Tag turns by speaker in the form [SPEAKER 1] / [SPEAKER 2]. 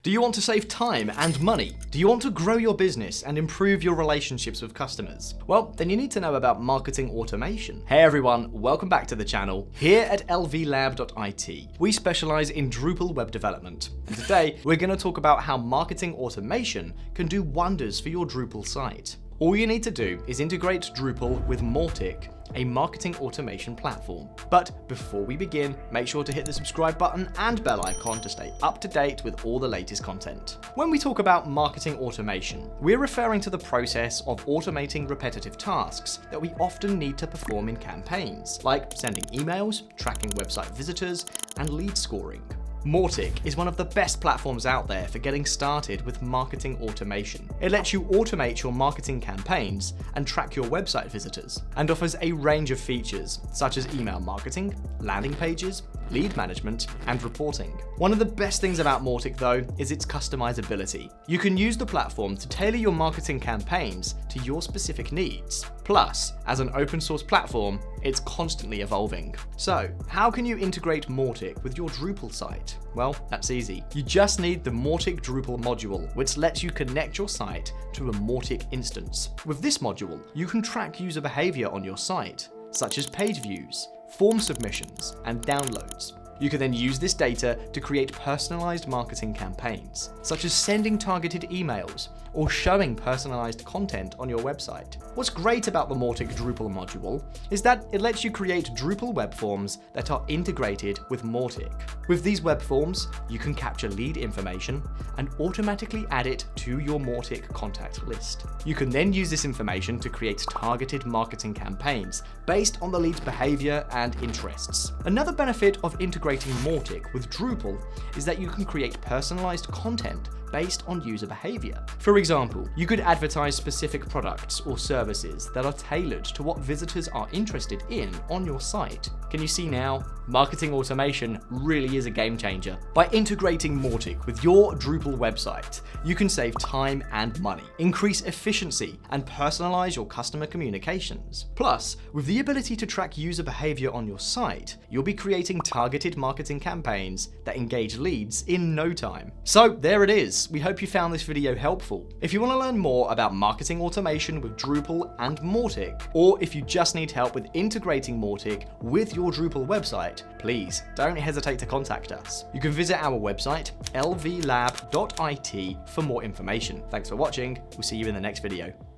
[SPEAKER 1] Do you want to save time and money? Do you want to grow your business and improve your relationships with customers? Well, then you need to know about marketing automation. Hey everyone, welcome back to the channel. Here at lvlab.it, we specialize in Drupal web development. And today, we're going to talk about how marketing automation can do wonders for your Drupal site. All you need to do is integrate Drupal with Mautic, a marketing automation platform. But before we begin, make sure to hit the subscribe button and bell icon to stay up to date with all the latest content. When we talk about marketing automation, we're referring to the process of automating repetitive tasks that we often need to perform in campaigns, like sending emails, tracking website visitors, and lead scoring. Mautic is one of the best platforms out there for getting started with marketing automation. It lets you automate your marketing campaigns and track your website visitors, and offers a range of features such as email marketing, landing pages, lead management, and reporting. One of the best things about Mautic though is its customizability. You can use the platform to tailor your marketing campaigns to your specific needs. Plus, as an open source platform, it's constantly evolving. So, how can you integrate Mautic with your Drupal site? Well, that's easy. You just need the Mautic Drupal module, which lets you connect your site to a Mautic instance. With this module, you can track user behavior on your site, such as page views, form submissions, and downloads. You can then use this data to create personalized marketing campaigns, such as sending targeted emails or showing personalized content on your website. What's great about the Mautic Drupal module is that it lets you create Drupal web forms that are integrated with Mautic. With these web forms, you can capture lead information and automatically add it to your Mautic contact list. You can then use this information to create targeted marketing campaigns based on the lead's behavior and interests. Another benefit of integrating Mautic with Drupal is that you can create personalized content based on user behavior. For example, you could advertise specific products or services that are tailored to what visitors are interested in on your site. Can you see now? Marketing automation really is a game changer. By integrating Mautic with your Drupal website, you can save time and money, increase efficiency, and personalize your customer communications. Plus, with the ability to track user behavior on your site, you'll be creating targeted marketing campaigns that engage leads in no time. So there it is. We hope you found this video helpful. If you want to learn more about marketing automation with Drupal and Mautic, or if you just need help with integrating Mautic with your Drupal website, please don't hesitate to contact us. You can visit our website, lvlab.it, for more information. Thanks for watching. We'll see you in the next video.